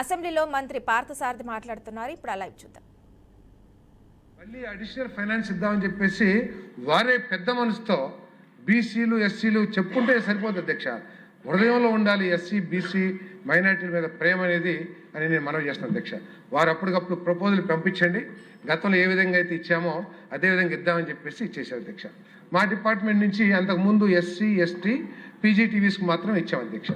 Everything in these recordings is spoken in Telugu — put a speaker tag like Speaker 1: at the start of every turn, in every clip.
Speaker 1: అసెంబ్లీలో మంత్రి పార్థసారథి మాట్లాడుతున్నారు. ఇప్పుడు ఆ లైవ్ చూద్దాం.
Speaker 2: మళ్ళీ అడిషనల్ ఫైనాన్స్ ఇద్దామని చెప్పేసి వారే పెద్ద మనసుతో బీసీలు ఎస్సీలు చెప్పుకుంటే సరిపోతుంది అధ్యక్ష. హృదయంలో ఉండాలి ఎస్సీ బీసీ మైనార్టీల మీద ప్రేమ అనేది అని నేను మనవి చేస్తాను అధ్యక్ష. వారు అప్పటికప్పుడు ప్రపోజల్ పంపించండి, గతంలో ఏ విధంగా అయితే ఇచ్చామో అదే విధంగా ఇద్దామని చెప్పేసి ఇచ్చేసారు అధ్యక్ష. మా డిపార్ట్మెంట్ నుంచి అంతకుముందు ఎస్సీ ఎస్టీ పీజీటీవీస్కి మాత్రం ఇచ్చాం అధ్యక్ష.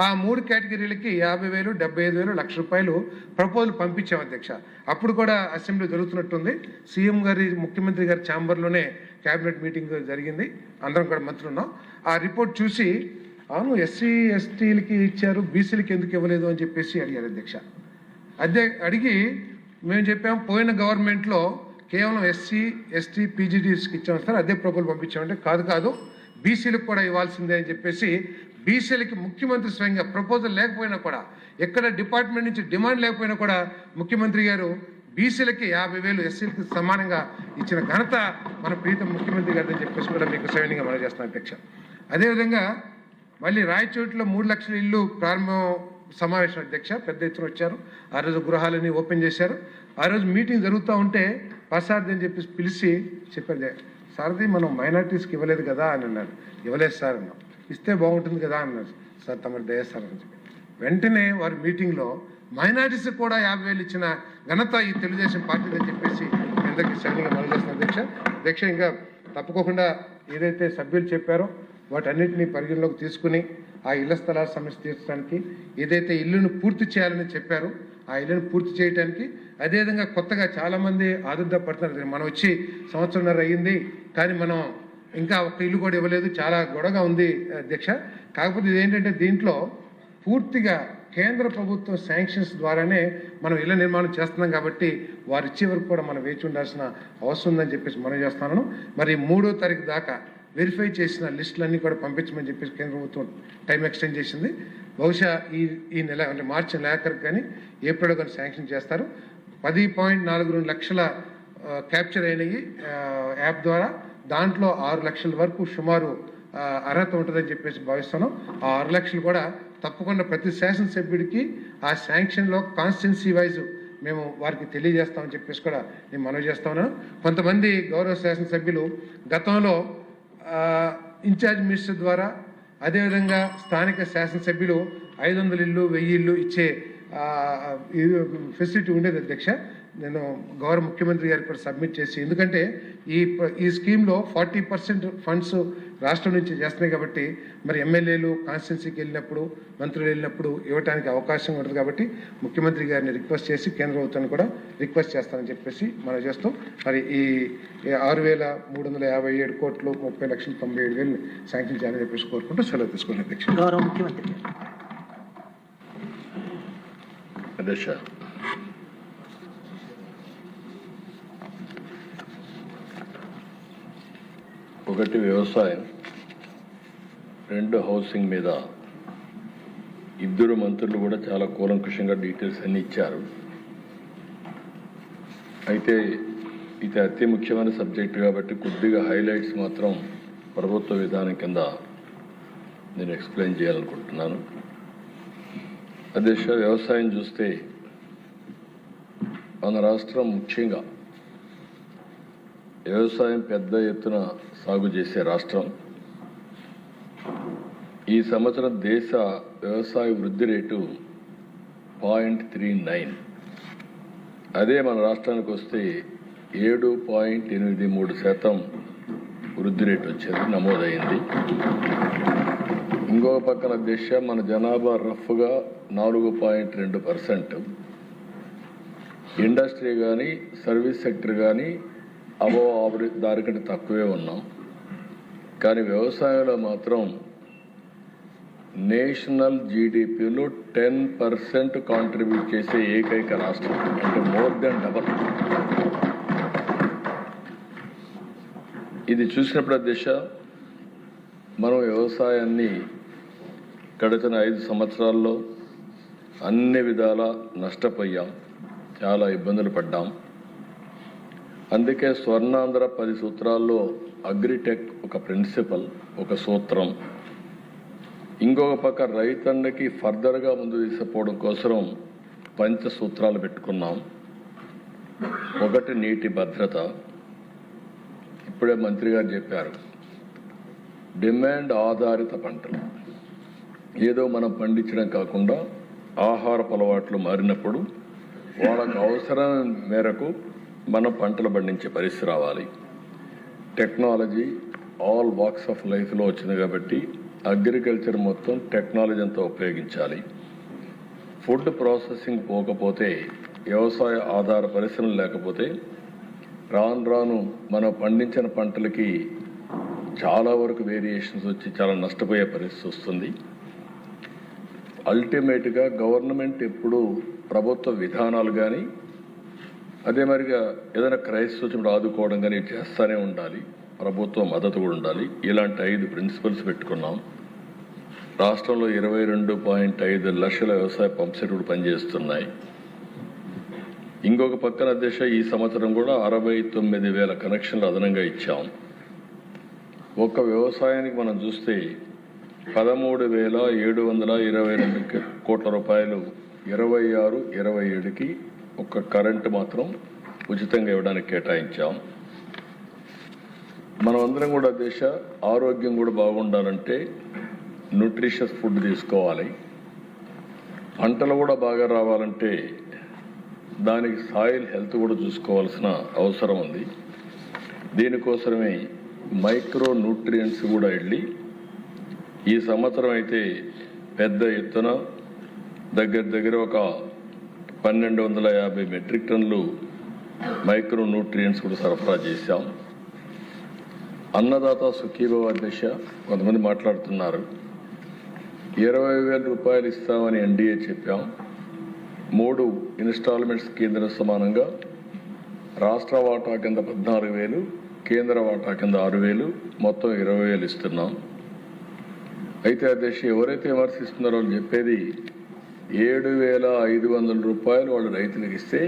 Speaker 2: ఆ 3 కేటగిరీలకి 50,000, 75,000, ₹1,00,000 ప్రపోజల్ పంపించాం అధ్యక్ష. అప్పుడు కూడా అసెంబ్లీ జరుగుతున్నట్టుంది. సీఎం గారి ముఖ్యమంత్రి గారి ఛాంబర్లోనే క్యాబినెట్ మీటింగ్ జరిగింది, అందరం కూడా మంత్రులు ఉన్నాం. ఆ రిపోర్ట్ చూసి అవును ఎస్సీ ఎస్టీలకి ఇచ్చారు, బీసీలకి ఎందుకు ఇవ్వలేదు అని చెప్పేసి అడిగారు అధ్యక్ష. అడిగి మేము చెప్పాం పోయిన గవర్నమెంట్లో కేవలం ఎస్సీ ఎస్టీ పీజీటీస్కి ఇచ్చాం సార్, అదే ప్రపోజల్ పంపించామంటే కాదు బీసీలకు కూడా ఇవ్వాల్సిందే అని చెప్పేసి బీసీలకి ముఖ్యమంత్రి స్వయంగా ప్రపోజల్ లేకపోయినా కూడా, ఎక్కడ డిపార్ట్మెంట్ నుంచి డిమాండ్ లేకపోయినా కూడా ముఖ్యమంత్రి గారు బీసీలకి 50,000 ఎస్సీలకి సమానంగా ఇచ్చిన ఘనత మన ప్రీతం ముఖ్యమంత్రి గారు అని చెప్పేసి కూడా మీకు సవినీయంగా మనం చేస్తాం అధ్యక్ష. అదేవిధంగా మళ్ళీ రాయచోటిలో 3 లక్షల ఇల్లు ప్రారంభం సమావేశం అధ్యక్ష. పెద్ద ఎత్తున వచ్చారు. ఆ రోజు గృహాలని ఓపెన్ చేశారు. ఆ రోజు మీటింగ్ జరుగుతూ ఉంటే ప్రసాద్ అని చెప్పేసి పిలిచి చెప్పారు, సారథి మనం మైనార్టీస్కి ఇవ్వలేదు కదా అని అన్నారు. ఇవ్వలేదు సార్ అన్నాం. ఇస్తే బాగుంటుంది కదా అన్నారు. సార్ తమరు దయసార్ అని చెప్పి వెంటనే వారి మీటింగ్లో మైనార్టీస్కి కూడా 50,000 ఇచ్చిన ఘనత ఈ తెలుగుదేశం పార్టీ అని చెప్పేసి అందరికీ సైన్యంగా మనం చేస్తున్నాం అధ్యక్ష. ఇంకా తప్పుకోకుండా ఏదైతే సభ్యులు చెప్పారో వాటన్నిటినీ పరిగణలోకి తీసుకుని ఆ ఇళ్ల స్థలాల సమస్య తీర్చడానికి, ఏదైతే ఇల్లును పూర్తి చేయాలని చెప్పారు ఆ ఇల్లును పూర్తి చేయడానికి, అదేవిధంగా కొత్తగా చాలామంది ఆదుర్దాపడుతున్నారు. మనం వచ్చి 1.5 సంవత్సరం అయ్యింది కానీ మనం ఇంకా ఒక ఇల్లు కూడా ఇవ్వలేదు, చాలా గొడవగా ఉంది అధ్యక్ష. కాకపోతే ఇదేంటంటే దీంట్లో పూర్తిగా కేంద్ర ప్రభుత్వం శాంక్షన్స్ ద్వారానే మనం ఇళ్ల నిర్మాణం చేస్తున్నాం కాబట్టి వారు ఇచ్చే వరకు కూడా మనం వేచి ఉండాల్సిన అవసరం ఉందని చెప్పేసి మనం చేస్తున్నాను. మరి 3వ తారీఖు దాకా వెరిఫై చేసిన లిస్టులన్నీ కూడా పంపించమని చెప్పేసి కేంద్ర ప్రభుత్వం టైం ఎక్స్టెండ్ చేసింది. బహుశా ఈ నెల అంటే మార్చి నెలాఖరికి కానీ ఏప్రిల్ కానీ శాంక్షన్ చేస్తారు. 10.42 లక్షల క్యాప్చర్ అయినాయి యాప్ ద్వారా. దాంట్లో 6 లక్షల వరకు సుమారు అర్హత ఉంటుందని చెప్పేసి భావిస్తున్నాం. ఆ 6 లక్షలు కూడా తప్పకుండా ప్రతి శాసనసభ్యుడికి ఆ శాంక్షన్లో కాన్స్టిట్యున్సీ వైజ్ మేము వారికి తెలియజేస్తామని చెప్పేసి కూడా నేను మనవి చేస్తా ఉన్నాను. కొంతమంది గౌరవ శాసనసభ్యులు గతంలో ఇన్ఛార్జ్ మినిస్టర్ ద్వారా, అదేవిధంగా స్థానిక శాసనసభ్యులు 500 ఇళ్ళు 1000 ఇళ్ళు ఇచ్చే ఫెసిలిటీ ఉండేది అధ్యక్ష. నేను గౌరవ ముఖ్యమంత్రి గారికి కూడా సబ్మిట్ చేసి, ఎందుకంటే ఈ స్కీమ్లో 40% ఫండ్స్ రాష్ట్రం నుంచి చేస్తున్నాయి కాబట్టి మరి ఎమ్మెల్యేలు కాన్స్టిట్యున్సీకి వెళ్ళినప్పుడు మంత్రులు వెళ్ళినప్పుడు ఇవ్వడానికి అవకాశం ఉంటుంది కాబట్టి ముఖ్యమంత్రి గారిని రిక్వెస్ట్ చేసి కేంద్ర ప్రభుత్వాన్ని కూడా రిక్వెస్ట్ చేస్తానని చెప్పేసి మనం చేస్తాం. మరి ఈ 6,357 కోట్లు 30,97,000 శాంక్షన్ చేయాలని చెప్పేసి కోరుకుంటూ సెలవు తీసుకోండి అధ్యక్ష.
Speaker 3: గౌరవ ముఖ్యమంత్రి
Speaker 4: అధ్యక్ష, ఒకటి వ్యవసాయం, 2 హౌసింగ్ మీద ఇద్దరు మంత్రులు కూడా చాలా కూలంకుషంగా డీటెయిల్స్ అన్ని ఇచ్చారు. అయితే ఇది అతి ముఖ్యమైన సబ్జెక్ట్ కాబట్టి కొద్దిగా హైలైట్స్ మాత్రం ప్రభుత్వ విధానం కింద నేను ఎక్స్ప్లెయిన్ చేయాలనుకుంటున్నాను. అధ్యక్ష, వ్యవసాయం చూస్తే మన రాష్ట్రం ముఖ్యంగా వ్యవసాయం పెద్ద ఎత్తున సాగు చేసే రాష్ట్రం. ఈ సంవత్సరం దేశ వ్యవసాయ వృద్ధి రేటు 0.39. అదే మన రాష్ట్రానికి వస్తే 7.83% వృద్ధి రేటు వచ్చేది నమోదైంది. ఇంకొక పక్కన అధ్యక్ష, మన జనాభా రఫ్గా 4.2%. ఇండస్ట్రీ కానీ సర్వీస్ సెక్టర్ కానీ దానికంటే తక్కువే ఉన్నాం. కానీ వ్యవసాయంలో మాత్రం నేషనల్ జీడిపిలో 10% కాంట్రిబ్యూట్ చేసే ఏకైక రాష్ట్రం, అంటే మోర్ దెన్ డబల్. ఇది చూసినప్పుడు అధ్యక్ష, మనం వ్యవసాయాన్ని గడిచిన 5 సంవత్సరాల్లో అన్ని విధాలా నష్టపోయాం, చాలా ఇబ్బందులు పడ్డాం. అందుకే స్వర్ణాంధ్ర 10 సూత్రాల్లో అగ్రిటెక్ ఒక ప్రిన్సిపల్, ఒక సూత్రం. ఇంకొక పక్క రైతన్నకి ఫర్దర్గా ముందు తీసుకుపోవడం కోసం పంచసూత్రాలు పెట్టుకున్నాం. ఒకటి నీటి భద్రత. ఇప్పుడే మంత్రి గారు చెప్పారు, డిమాండ్ ఆధారిత పంటలు. ఏదో మనం పండించడం కాకుండా ఆహారపు అలవాట్లు మారినప్పుడు వాళ్ళకు అవసరం మేరకు మనం పంటలు పండించే పరిస్థితి రావాలి. టెక్నాలజీ ఆల్ వాక్స్ ఆఫ్ లైఫ్లో వచ్చింది కాబట్టి అగ్రికల్చర్ మొత్తం టెక్నాలజీ అంతా ఉపయోగించాలి. ఫుడ్ ప్రాసెసింగ్ పోకపోతే, వ్యవసాయ ఆధార పరిశ్రమలు లేకపోతే రాను రాను మనం పండించిన పంటలకి చాలా వరకు వేరియేషన్స్ వచ్చి చాలా నష్టపోయే పరిస్థితి వస్తుంది. అల్టిమేట్గా గవర్నమెంట్ ఎప్పుడు ప్రభుత్వ విధానాలు కానీ అదే మరిగా ఏదైనా క్రైసిస్ వచ్చినప్పుడు ఆదుకోవడం కానీ చేస్తూనే ఉండాలి. ప్రభుత్వ మద్దతు కూడా ఉండాలి. ఇలాంటి 5 ప్రిన్సిపల్స్ పెట్టుకున్నాం. రాష్ట్రంలో 22.5 లక్షల వ్యవసాయ పంప్ సెట్లు పనిచేస్తున్నాయి. ఇంకొక పక్కన దిశ ఈ సంవత్సరం కూడా 69,000 కనెక్షన్లు అదనంగా ఇచ్చాం. ఒక్క వ్యవసాయానికి మనం చూస్తే 13,722 కోట్ల రూపాయలు 26, 27కి ఒక్క కరెంటు మాత్రం ఉచితంగా ఇవ్వడానికి కేటాయించాం. మనం అందరం కూడా దేశ ఆరోగ్యం కూడా బాగుండాలంటే న్యూట్రిషియస్ ఫుడ్ తీసుకోవాలి. పంటలు కూడా బాగా రావాలంటే దానికి సాయిల్ హెల్త్ కూడా చూసుకోవాల్సిన అవసరం ఉంది. దీనికోసమే మైక్రో న్యూట్రియంట్స్ కూడా వెళ్ళి ఈ సంవత్సరం అయితే పెద్ద ఎత్తున దగ్గర ఒక 1,250 మెట్రిక్ టన్నులు మైక్రో న్యూట్రియంట్స్ కూడా సరఫరా చేశాం. అన్నదాత సుఖీభవ దిశ కొంతమంది మాట్లాడుతున్నారు. 20,000 రూపాయలు ఇస్తామని ఎన్డీఏ చెప్పాం. 3 ఇన్స్టాల్మెంట్స్ కేంద్ర సమానంగా రాష్ట్ర వాటా కింద 14,000, కేంద్ర వాటా కింద 6,000, మొత్తం 20,000 ఇస్తున్నాం. అయితే అధ్యక్ష ఎవరైతే విమర్శిస్తున్నారో వాళ్ళు చెప్పేది 7,500 రూపాయలు వాళ్ళు రైతులకు ఇస్తే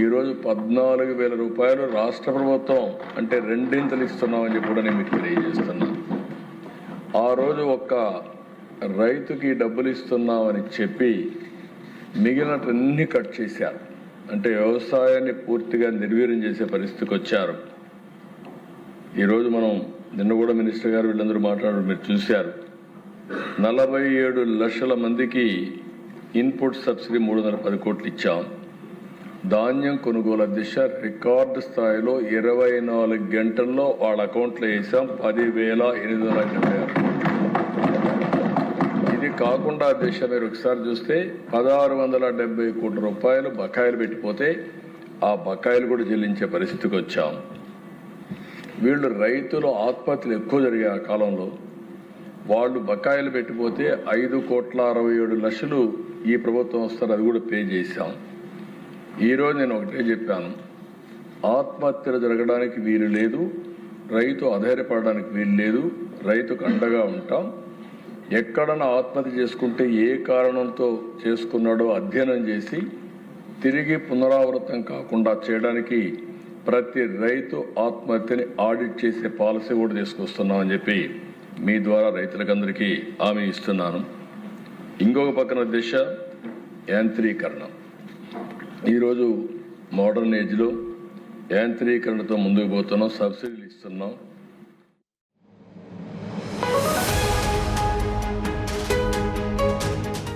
Speaker 4: ఈరోజు 14,000 రూపాయలు రాష్ట్ర ప్రభుత్వం అంటే 2 ఇస్తున్నామని చెప్పి కూడా నేను మీకు తెలియజేస్తున్నా. ఆ రోజు ఒక్క రైతుకి డబ్బులు ఇస్తున్నామని చెప్పి మిగిలినటన్నీ కట్ చేశారు. అంటే వ్యవసాయాన్ని పూర్తిగా నిర్వీర్యం చేసే పరిస్థితికి వచ్చారు. ఈరోజు మనం నిన్న కూడా మినిస్టర్ గారు వీళ్ళందరూ మాట్లాడారు, మీరు చూశారు. 47 లక్షల మందికి ఇన్పుట్ సబ్సిడీ 310 కోట్లు ఇచ్చాం. ధాన్యం కొనుగోలు దిశ రికార్డు స్థాయిలో 24 గంటల్లో వాళ్ళ అకౌంట్లో వేసాం 10,876. ఇది కాకుండా దిశ మీరు ఒకసారి చూస్తే 1,670 కోట్ల రూపాయలు బకాయిలు పెట్టిపోతే ఆ బకాయిలు కూడా చెల్లించే పరిస్థితికి వచ్చాం. వీళ్ళు రైతులు ఆత్మహత్యలు ఎక్కువ జరిగే ఆ కాలంలో వాళ్ళు బకాయిలు పెట్టిపోతే 5,67,00,000 ఈ ప్రభుత్వం వస్తారు, అది కూడా పే చేశాం. ఈరోజు నేను ఒకటే చెప్పాను, ఆత్మహత్యలు జరగడానికి వీలు లేదు, రైతు అధైర్యపడడానికి వీలు లేదు, రైతుకు అండగా ఉంటాం. ఎక్కడన్నా ఆత్మహత్య చేసుకుంటే ఏ కారణంతో చేసుకున్నాడో అధ్యయనం చేసి తిరిగి పునరావృతం కాకుండా చేయడానికి ప్రతి రైతు ఆత్మహత్యని ఆడిట్ చేసే పాలసీ కూడా తీసుకొస్తున్నామని చెప్పి మీ ద్వారా రైతులకందరికీ హామీ ఇస్తున్నాను. ఇంకొక పక్కన దిశ యాంత్రీకరణ. ఈరోజు మోడర్న్ ఏజ్లో యాంత్రీకరణతో ముందుకు పోతున్నాం, సబ్సిడీలు ఇస్తున్నాం.